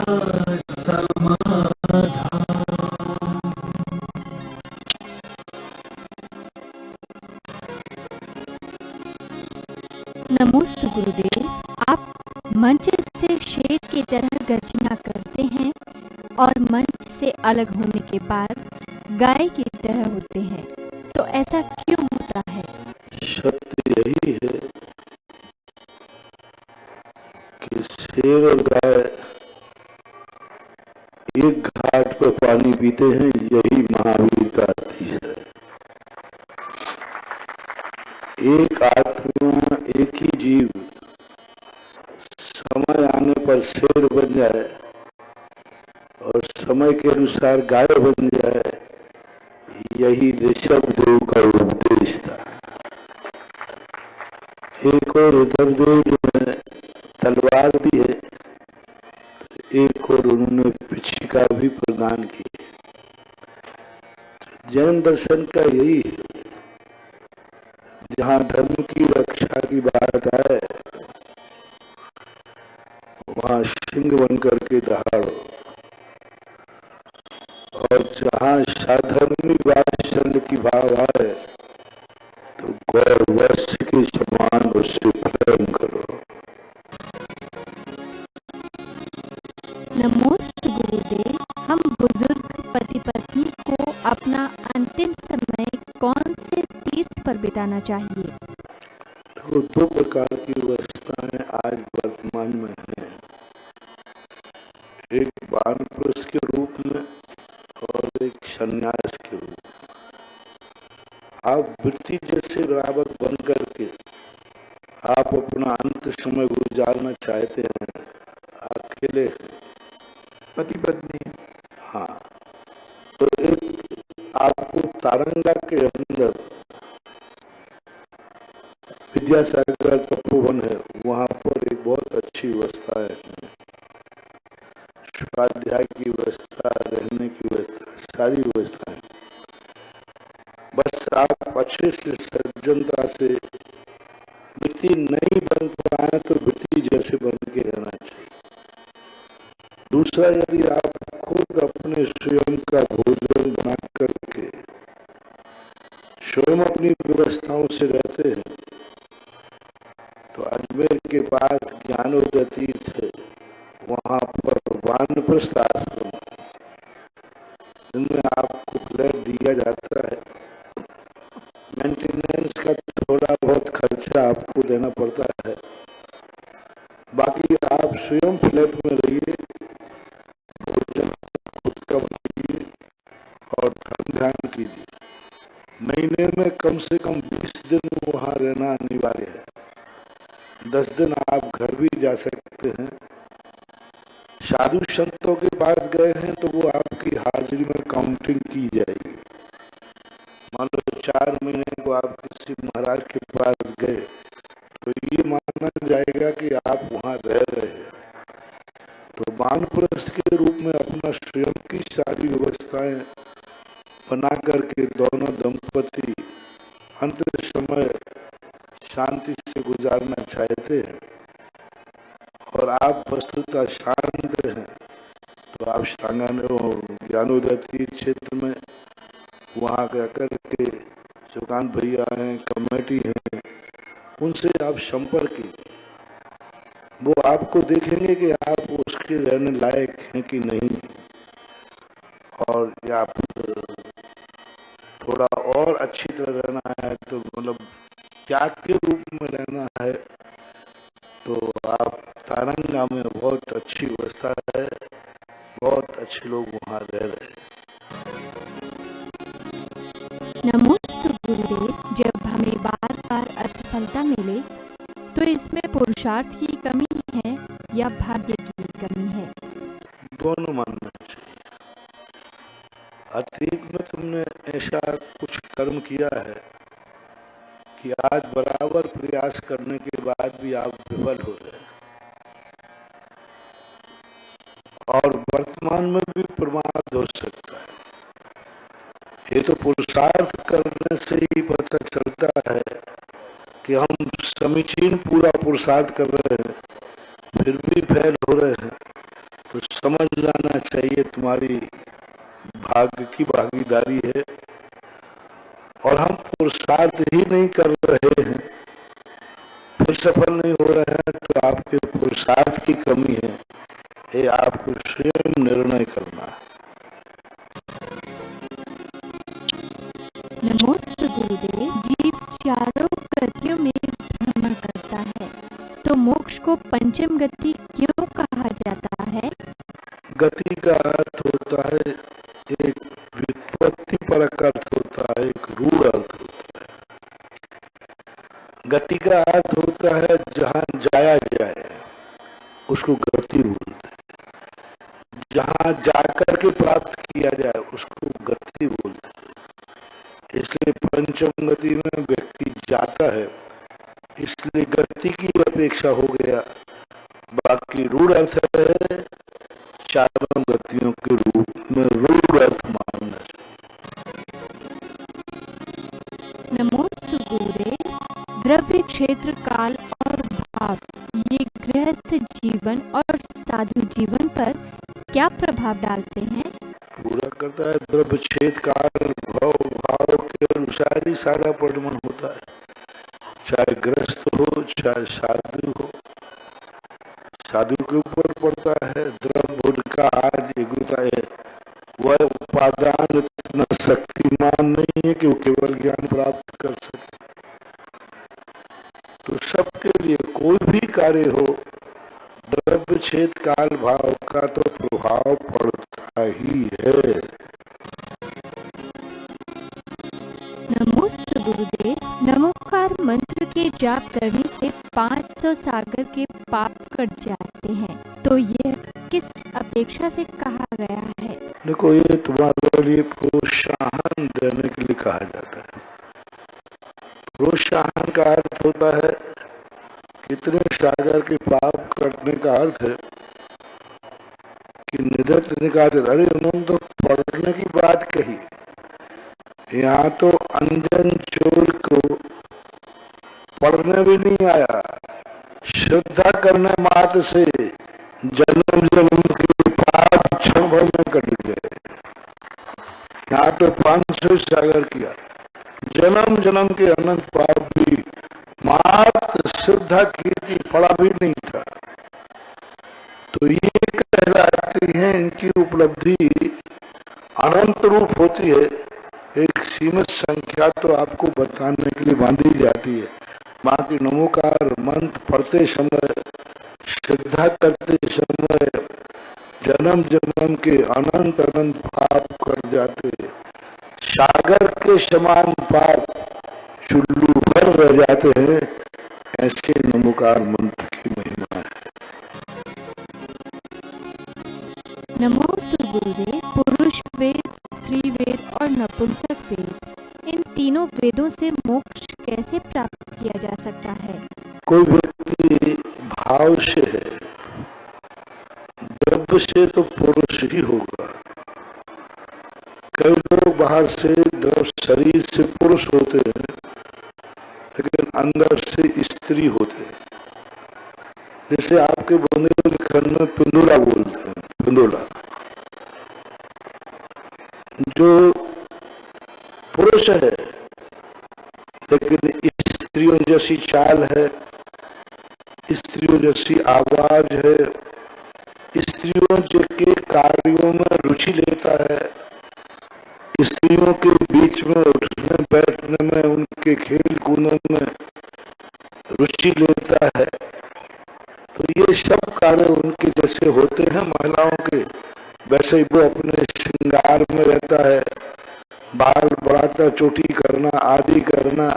समाधान। नमोस्तु गुरुदेव। आप मंच से शेर की तरह गर्जना करते हैं और मंच से अलग होने के बाद गाय की तरह होते हैं, तो ऐसा क्यों होता है? सत्य यही है कि शेर और गाय एक घाट पर पानी पीते हैं, यही महावीर का आदेश है। एक आत्मा, एक ही जीव समय आने पर शेर बन जाए और समय के अनुसार गाय बन जाए, यही ऋषभ देव का उपदेश था। एक और ऋषभ देव ने तलवार दी है, एक और उन्होंने पिछिका भी प्रदान की। जैन दर्शन का यही है, जहाँ धर्म की रक्षा की बात आए वहाँ सिंह बन करके दहाड़ो, और जहाँ साधर्मी वात्सल्य की भाव आए तो गौरवश के समान उससे प्रेम करो। नमोस्तु गुरुदेव। हम बुजुर्ग पति पत्नी को अपना अंतिम समय कौन से तीर्थ पर बिताना चाहिए? देखो, दो प्रकार की अवस्थाएं आज वर्तमान में हैं, एक वानप्रस्थ के रूप में और एक संन्यास के रूप में। आप वृत्ति जैसे रावत बन करके आप अपना अंत समय गुजारना चाहते हैं, अकेले पति पत्नी, हाँ, तो एक आपको तारंगा के अंदर विद्यासागर तपोवन है, वहां पर एक बहुत अच्छी व्यवस्था है, स्वाध्याय की व्यवस्था, रहने की व्यवस्था, सारी व्यवस्था है। बस आप अच्छे से सज्जनता से, वृत्ति नहीं बन पाए तो वृत्ति जैसे बन के रहना चाहिए। दूसरा, यदि आप खुद अपने स्वयं का भोजन बना करके स्वयं अपनी व्यवस्थाओं से रहते हैं, तो अजमेर के पास ज्ञानोदय तीर्थ है, वहां पर वानप्रस्थ आश्रम जिनमें आपको फ्लैट दिया जाता है। मेंटेनेंस का थोड़ा बहुत खर्चा आपको देना पड़ता है, बाकी आप स्वयं फ्लैट में रहिए, भोजन खुद का बनाइए और धर्म ध्यान कीजिए। महीने में कम से कम 20 दिन वहां रहना अनिवार्य है। 10 दिन आप घर भी जा सकते हैं। साधु संतों के पास गए हैं तो वो आपकी हाजिरी में काउंटिंग की जाएगी। मान लो 4 महीने को आप किसी महाराज के पास गए तो ये माना जाएगा कि आप वहां रह रहे हैं। तो वानप्रस्थ के रूप में अपना स्वयं की सारी व्यवस्थाएं बना करके दोनों दंपति अंत समय शांति से गुजारना चाहते हैं और आप वस्तुतः शांत हैं, तो आप ज्ञानोदय तीर्थ क्षेत्र में वहां जाकर के सुकांत भैया हैं, कमेटी हैं, उनसे आप संपर्क कीजिए। वो आपको देखेंगे कि आप उसके रहने लायक हैं कि नहीं, और या थोड़ा और अच्छी तरह रहना है तो मतलब त्याग के रूप में रहना है, तो आप तारंगा में बहुत अच्छी व्यवस्था है, बहुत अच्छे लोग वहाँ रह रहे हैं। नमोस्तु गुरुदेव। जब हमें बार बार असफलता मिले तो इसमें पुरुषार्थ की कमी है या भाग्य की कमी है? दोनों मानना चाहिए। अतीत में तुमने ऐसा कुछ कर्म किया है कि आज बराबर प्रयास करने के बाद भी आप विफल हो गए, और वर्तमान में भी प्रमाद हो सकता है। ये तो पुरुषार्थ करने से ही पता चलता है कि हम समीचीन पूरा पुरुषार्थ कर रहे हैं, फिर भी फेल हो रहे हैं, तो तो समझ जाना चाहिए तुम्हारी भाग्य की भागीदारी है, और हम पुरुषार्थ ही नहीं कर रहे हैं, फिर सफल नहीं हो रहे हैं, तो आपके पुरुषार्थ की कमी है। ये आपको स्वयं निर्णय करना है। नमोस्तु गुरुदेव। जीव चारों गतियों में भ्रमण करता है, तो मोक्ष को पंचम गति क्यों कहा जाता है? गति का अर्थ होता है, एक व्युत्पत्ति परक अर्थ होता है, एक रूढ़ अर्थ होता है। गति का अर्थ होता है जहाँ जाया जाए उसको गति बोलते हैं, जहाँ जाकर के प्राप्त किया जाए उसको गति बोलते हैं। इसलिए पंचम गति में व्यक्ति जाता है, इसलिए गति की अपेक्षा हो गया। बाकी रूढ़ अर्थ है चारों गतियों के रूप में रूढ़ अर्थ मानना चाहिए। नमोस्तु गुरुदेव। द्रव्य, क्षेत्र, काल और भाव ये गृहस्थ जीवन और साधु जीवन पर क्या प्रभाव डालते हैं? पूरा करता है। द्रव्य, क्षेत्र, काल, भाव के अनुसार ही सारा परिणाम होता है, चाहे गृहस्थ हो चाहे साधु हो। साधु के ऊपर पड़ता है द्रव्य का आज योग्यता है, वह उपादान इतना शक्तिमान नहीं है कि वो केवल ज्ञान प्राप्त कर सके। तो सबके लिए कोई भी कार्य हो, द्रव्य, क्षेत्र, काल, भाव का तो प्रभाव पड़ता ही है। नमोस्तु गुरुदेव। नमोकार मंत्र के जाप करने से 500 सागर के पाप कट जाते हैं, तो यह किस अपेक्षा से कहा गया है? देखो, ये तुम्हारे लिए प्रोत्साहन देने के लिए कहा जाता है। प्रोत्साहन का अर्थ होता है कितने सागर के पाप कटने का अर्थ है कि निधत निकाल। अरे उन्होंने तो पढ़ने की बात कही, यहाँ तो अंजन चोर को पढ़ने भी नहीं आया, श्रद्धा करने मात्र से जन्म जन्म के पाप क्षण भर में कट गए। यहाँ तो 500 सागर किया, जन्म जन्म के अनंत पाप भी मात्र श्रद्धा कीर्ति पड़ा भी नहीं था। तो ये कहलाती है, इनकी उपलब्धि अनंत रूप होती है। एक सीमित संख्या तो आपको बताने के लिए बांधी जाती है, बाकी नमोकार मंत्र पढ़ते समय, श्रद्धा करते समय जन्म जन्म के अनंत अनंत पाप कर जाते, सागर के समान पाप चुल्लू भर रह जाते हैं। ऐसे नमोकार मंत्र की महिमा है। नमोस्तु गुरुदेव। पुरुष वेद, स्त्री वेद और नपुंसक वेद, इन तीनों वेदों से मोक्ष कैसे प्राप्त किया जा सकता है? कोई व्यक्ति भाव से है, द्रव्य से तो पुरुष ही होगा। कई लोग बाहर से द्रव्य शरीर से पुरुष होते हैं, लेकिन अंदर से स्त्री होते हैं। जैसे आपके बुंदेलखंड में पिंदुला बोलते हैं, पिंदुला जो पुरुष है लेकिन स्त्रियों जैसी चाल है, स्त्रियों जैसी आवाज है, स्त्रियों के कार्यों में रुचि लेता है, स्त्रियों के बीच में उठने बैठने में, उनके खेल कूदने में रुचि लेता है। तो ये सब कार्य उनके जैसे होते हैं महिलाओं के, वैसे ही वो अपने श्रृंगार में रहता है, बाल बढ़ाता, चोटी करना आदि करना,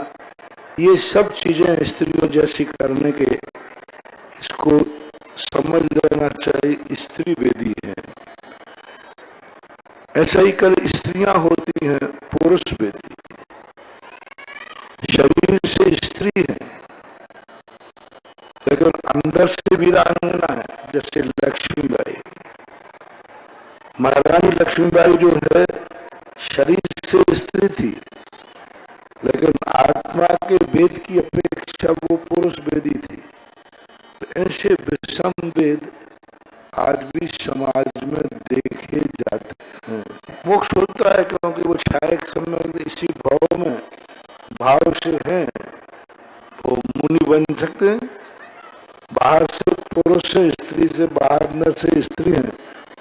ये सब चीजें स्त्रियों जैसी करने के, इसको समझ लेना चाहिए, स्त्री वेदी है। ऐसा ही कर स्त्रियां होती हैं पुरुष वेदी, शरीर से स्त्री है लेकिन अंदर से वीरांगना है। जैसे लक्ष्मीबाई, महारानी लक्ष्मीबाई जो है शरीर से स्त्री थी, लेकिन आत्मा के वेद की अपेक्षा वो पुरुष वेदी थी। तो ऐसे विषम वेद आज भी समाज में देखे जाते हैं। मोक्ष होता है क्योंकि वो छायक सम्यक इसी भाव में भाव से हैं, वो मुनि बन सकते हैं। बाहर से पुरुष से स्त्री से, बाहर अंदर से स्त्री है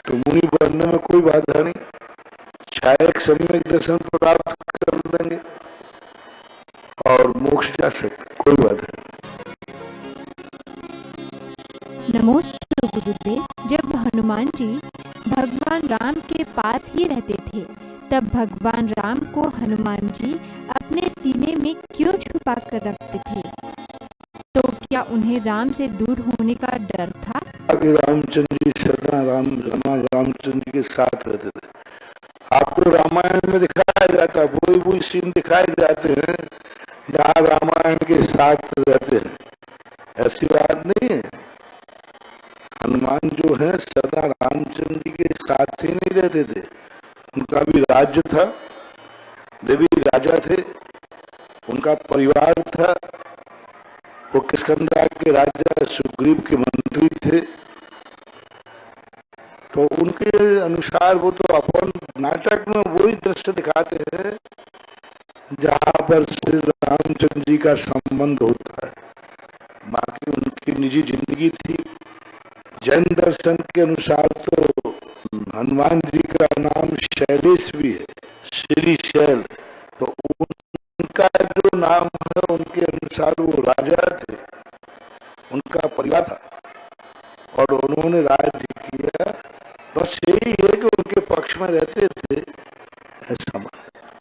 तो मुनि बनने में कोई बाधा नहीं, छायक सम्यक दर्शन प्राप्त कर लेंगे और मोक्ष जा सकते, कोई बाधा नहीं। नमोस्तु गुरुदेव। जब हनुमान जी भगवान राम के पास ही रहते थे तब भगवान राम को हनुमान जी अपने सीने में क्यों छुपा कर रखते थे? तो क्या उन्हें राम से दूर होने का डर था? अभी रामचंद्र जी सदा रामचंद्र जी के साथ रहते थे। आपको रामायण में दिखाया जाता है, वही सीन दिखाए जाते हैं जहाँ रामायण के साथ रहते हैं, ऐसी बात नहीं है। हनुमान जो है सदा रामचंद्र जी के साथ ही नहीं रहते थे, उनका भी राज्य था, वे भी राजा थे, उनका परिवार था, वो किष्किंधा के राजा सुग्रीव के मंत्री थे, तो उनके अनुसार वो तो अपन नाटक में वही दृश्य दिखाते हैं जहाँ पर श्री रामचंद्र जी का संबंध होता है। बाकी उनकी निजी जिंदगी थी। जैन दर्शन के अनुसार तो हनुमान जी का नाम शैलेश भी है, श्री शैल, तो उनका जो नाम है उनके अनुसार वो राजा थे, उनका परिवार था और उन्होंने राज्य किया। बस यही है कि उनके पक्ष में रहते थे, ऐसा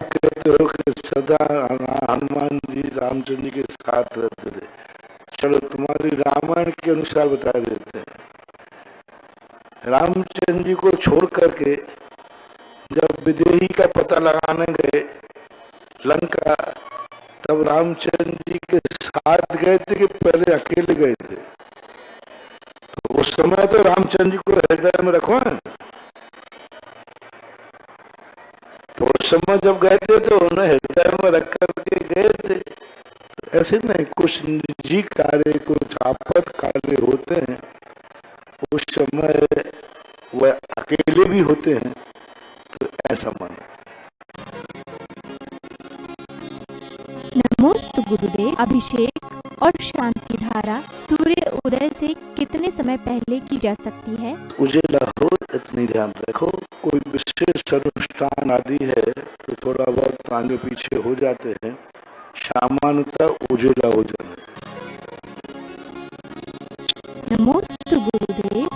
कहते हो कि सदा हनुमान जी रामचंद्र जी के साथ रहते थे। चलो तुम्हारी रामायण के अनुसार बता देते हैं। रामचंद्र जी को छोड़ करके जब विदेही का पता लगाने गए लंका, तब रामचंद्र जी के साथ गए थे कि पहले अकेले गए थे? तो उस समय तो रामचंद्र जी को हृदय में रखवा, तो उस समय जब गए थे तो उन्हें हृदय में रख करके गए थे। तो ऐसे नहीं, कुछ निजी कार्य, कुछ आपात कार्य होते हैं, उस समय वह अकेले भी होते हैं, तो ऐसा माना। नमोस्तु गुरुदेव। अभिषेक और शांति धारा सूर्य उदय से कितने समय पहले की जा सकती है? उजेला हो इतनी ध्यान रखो। कोई विशेष अनुष्ठान आदि है तो थोड़ा बहुत आगे पीछे हो जाते हैं, सामान्यतः उजेला हो जाए। नमोस्तु गुरुदेव।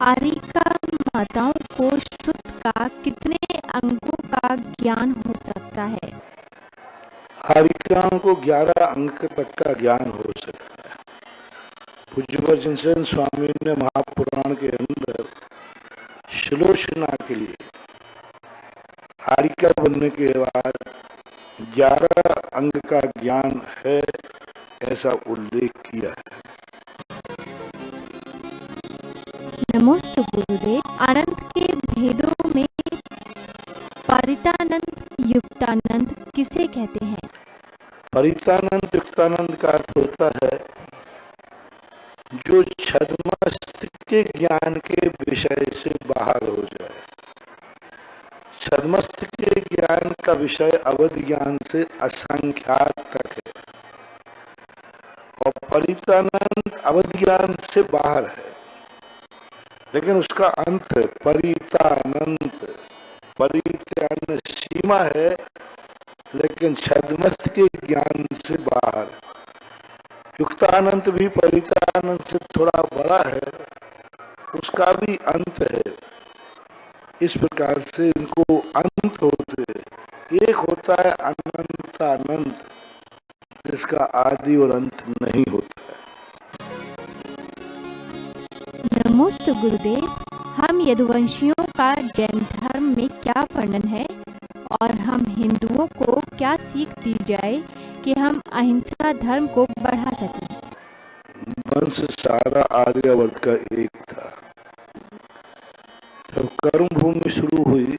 आरिका माताओं को श्रुत का कितने अंकों का ज्ञान हो सकता है? आरिकाओं को 11 अंक तक का ज्ञान हो सकता है। पूज्य वज्रसेन स्वामी ने महापुराण के अंदर श्लोचना के लिए आरिका बनने के बाद 11 अंक का ज्ञान है, ऐसा उल्लेख किया है। नमोस्तु गुरुदेव। अनंत के भेदों में परितानंद युक्तानंद किसे कहते हैं? परितानंद युक्तानंद का अर्थ होता है जो छद्मस्त के ज्ञान के विषय से बाहर हो जाए। छद्मस्त के ज्ञान का विषय अवधि ज्ञान से असंख्यात तक है और परितानंद अवधि ज्ञान से बाहर है, लेकिन उसका अंत है परितानंद। परितान सीमा है, लेकिन छद्मस्त के ज्ञान से बाहर। युक्तानंद भी परितानंद से थोड़ा बड़ा है, उसका भी अंत है। इस प्रकार से इनको अंत होते, एक होता है अनंतानंद जिसका आदि और अंत नहीं होता है। नमोस्तु गुरुदेव। हम यदुवंशियों का जैन धर्म में क्या वर्णन है और हम हिंदुओं को क्या सीख दी जाए कि हम अहिंसा धर्म को बढ़ा सकें? वंश सारा आर्यावर्त का एक था। जब कर्म भूमि शुरू हुई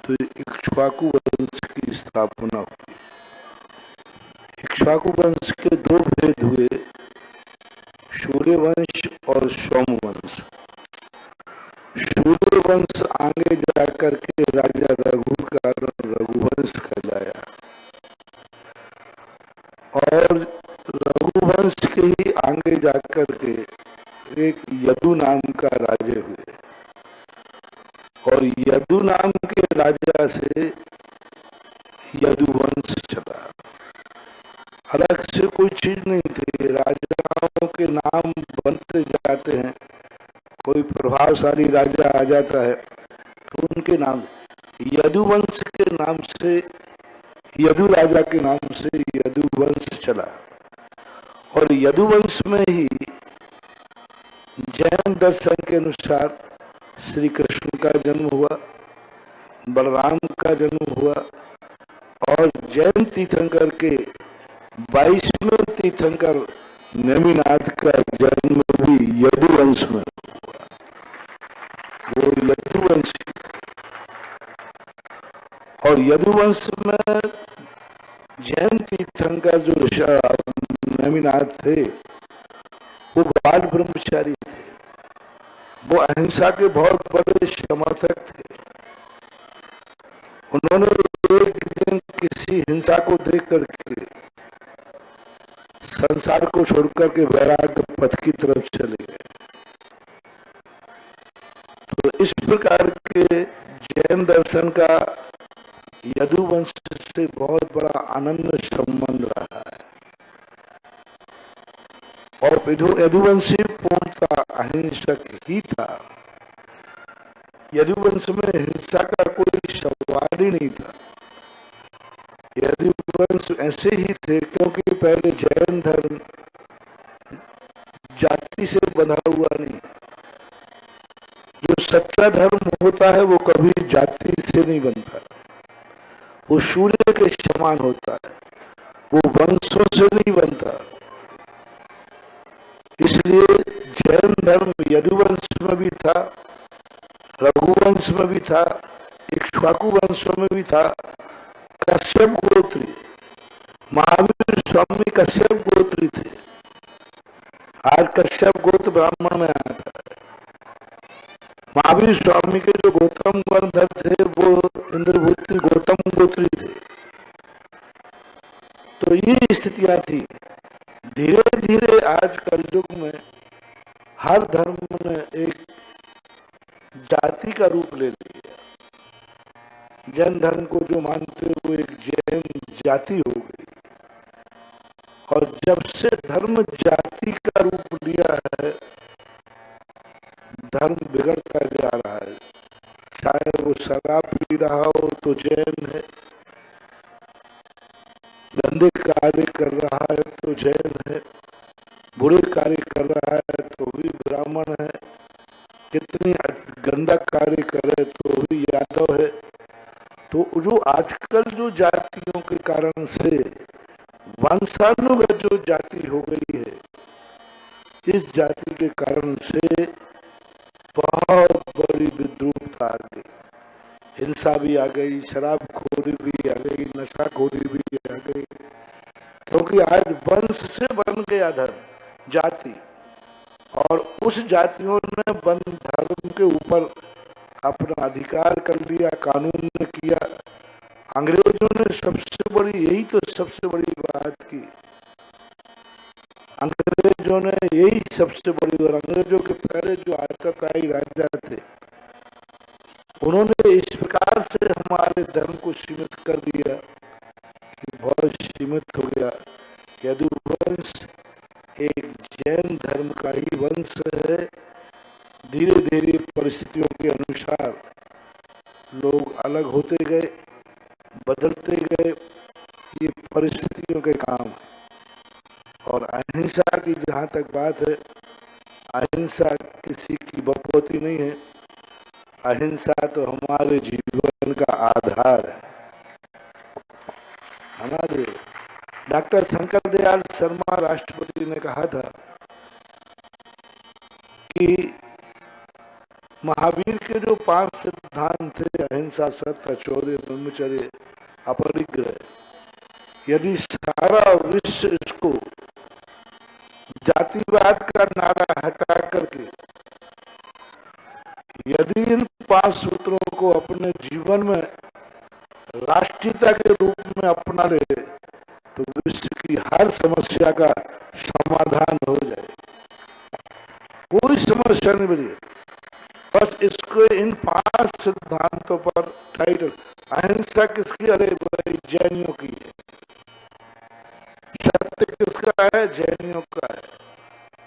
तो इक्ष्वाकु वंश की स्थापना हुई। इक्ष्वाकु वंश के 2 भेद हुए, सूर्य वंश और सोम वंश। सूर्यवंश आगे जाकर के राजा रघु का रघुवंश कहलाया, और रघुवंश के ही आगे जाकर के एक यदु नाम का राजा हुए, और यदु नाम के राजा से यदुवंश चला। अलग से कोई चीज नहीं थी, राजाओं के नाम बनते जाते हैं, कोई प्रभावशाली राजा आ जाता है तो उनके नाम, यदुवंश के नाम से, यदु राजा के नाम से यदुवंश चला। और यदुवंश में ही जैन दर्शन के अनुसार श्री कृष्ण का जन्म हुआ, बलराम का जन्म हुआ, और जैन तीर्थंकर के 22वें तीर्थंकर नेमिनाथ का जन्म भी यदुवंश में हुआ। वो यदुवंश, और यदुवंश में जैन तीर्थंकर जो नेमिनाथ थे वो बाल ब्रह्मचारी थे, वो अहिंसा के बहुत बड़े समर्थक थे। उन्होंने एक दिन किसी हिंसा को देख करके संसार को छोड़कर के वैराग्य पथ की तरफ चले गए। तो इस प्रकार के जैन दर्शन का यदुवंश से बहुत बड़ा अनन्य संबंध रहा है, और यदुवंशी पूर्णतः अहिंसक ही था। यदुवंश में हिंसा का कोई सवाल ही नहीं था। यदुवंश ऐसे ही थे क्योंकि पहले जैन धर्म जाति से बंधा हुआ नहीं। जो सच्चा धर्म होता है वो कभी जाति से नहीं बनता, वो सूर्य के समान होता है, वो वंशों से नहीं बनता। इसलिए जैन धर्म यदुवंश में भी था, रघुवंश में भी था, इक्ष्वाकु वंश में भी था, कश्यप गोत्री, महावीर स्वामी कश्यप गोत्री थे। आज कश्यप गोत्र ब्राह्मण में आता है। महावीर स्वामी के जो गौतम गंधर थे वो इंद्रभूति गौतम गोत्री थे। तो ये स्थितियां थी। धीरे धीरे आज कलयुग में हर धर्म ने एक जाति का रूप ले लिया। जैन धर्म को जो मानते वो एक जैन जाति हो गई, और जब से धर्म जाति का रूप लिया है धर्म बिगड़ता जा रहा है। चाहे वो शराब पी रहा हो तो जैन है, गंदे कार्य कर रहा है तो जैन है, बुरे कार्य कर रहा है तो भी ब्राह्मण है, कितनी गंदा कार्य करे तो भी यादव है। तो जो आजकल जो जातियों के कारण से वंशानुगत जो जाति हो गई है, इस जाति के कारण से बहुत बड़ी विद्रूपता आ गई, हिंसा भी आ गई, शराबखोरी भी आ गई, नशाखोरी भी आ गई। क्योंकि आज वंश से बन गया धर्म जाति, और उस जातियों ने वन धर्म के ऊपर अपना अधिकार कर लिया, कानून ने किया। अंग्रेजों ने सबसे बड़ी, यही तो सबसे बड़ी बात की, अंग्रेजों ने यही सबसे बड़ी, और अंग्रेजों के पहले जो आतताई राजा थे उन्होंने इस प्रकार से हमारे धर्म को सीमित कर दिया कि बहुत सीमित हो गया। यदुवंश एक जैन धर्म का ही वंश है। धीरे धीरे परिस्थितियों के अनुसार लोग अलग होते गए, बदलते गए, ये परिस्थितियों के काम है। और अहिंसा की जहाँ तक बात है, अहिंसा किसी की बकौती नहीं है, अहिंसा तो हमारे जीवन का आधार है। हमारे डॉक्टर शंकर दयाल शर्मा राष्ट्रपति ने कहा था कि महावीर के जो 5 सिद्धांत थे, अहिंसा, सत्य, शौर्य, ब्रह्मचर्य, अपरिग्रह, यदि सारा विश्व इसको जातिवाद का नारा हटा करके यदि इन 5 सूत्रों को अपने जीवन में राष्ट्रीयता के रूप में अपना ले तो विश्व की हर समस्या का समाधान हो जाए, कोई समस्या नहीं बनी। बस इसको इन 5 सिद्धांतों पर टाइटल, अहिंसा किसकी? अरे भाई जैनियों की है। सत्य किसका है? जैनियों का है।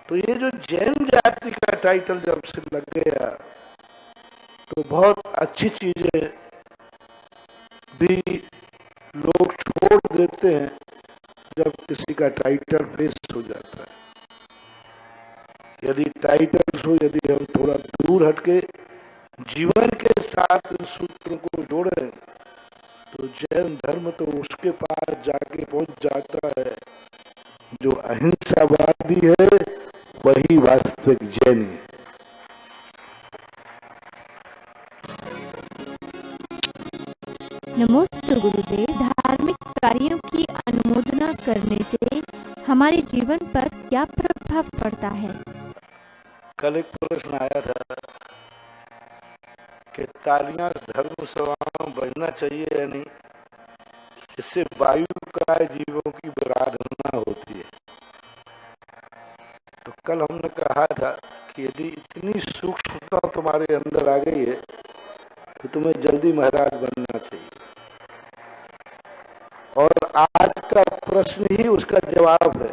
तो ये जो जैन जाति का टाइटल जब से लग गया तो बहुत अच्छी चीजें भी लोग छोड़ देते हैं जब किसी का टाइटल फेस हो जाता है। यदि टाइटल हो, यदि हम थोड़ा दूर हटके जीवन के साथ इन सूत्रों को जोड़े तो जैन धर्म तो उसके पास जाके पहुंच जाता है जो अहिंसावादी है, वही वास्तविक जैन है। नमोस्तु गुरुदेव। धार्मिक कार्यों की अनुमोदना करने से हमारे जीवन पर क्या प्रभाव पड़ता है? कल एक प्रश्न आया था कि तालियां धर्म सभाओं में बजना चाहिए या नहीं, इससे वायु का जीवों की आराधना होती है। तो कल हमने कहा था कि यदि इतनी सूक्ष्मता तुम्हारे अंदर आ गई है तो तुम्हें जल्दी महाराज बनना चाहिए। और आज का प्रश्न ही उसका जवाब है।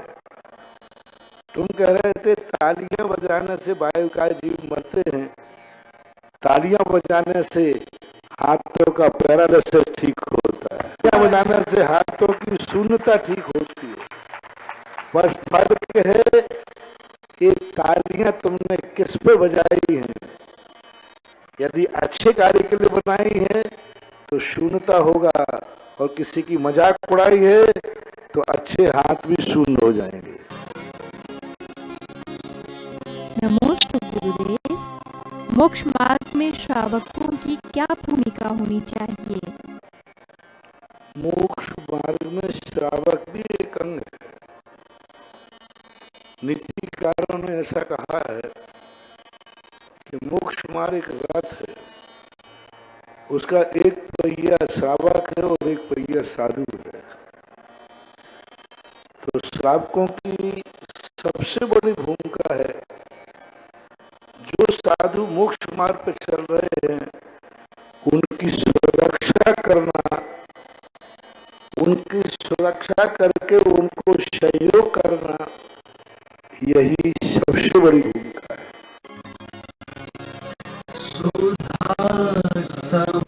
तुम कह रहे थे तालियां बजाने से वायु का जीव मरते हैं, तालियां बजाने से हाथों का पैरालिसिस ठीक होता है, तालियां बजाने से हाथों की शून्यता ठीक होती है। बस फर्क है कि तालियां तुमने किस पे बजाई हैं। यदि अच्छे कार्य के लिए बनाई है तो शून्यता होगा, और किसी की मजाक उड़ाई है तो अच्छे हाथ भी शून्य हो जाएंगे। नमोस्तु गुरुदेव। मोक्ष मार्ग में श्रावकों की क्या भूमिका होनी चाहिए? मोक्ष मार्ग में श्रावक भी एक अंग है। नीतिकारों ने ऐसा कहा है कि मोक्ष मार्ग एक रथ है, उसका एक पहिया श्रावक है और एक पहिया साधु है। तो श्रावकों की सबसे बड़ी भूमिका है, जो साधु मोक्ष मार्ग पर चल रहे हैं उनकी सुरक्षा करना, उनकी सुरक्षा करके उनको सहयोग करना, यही सबसे बड़ी भूमिका है। सुधा सम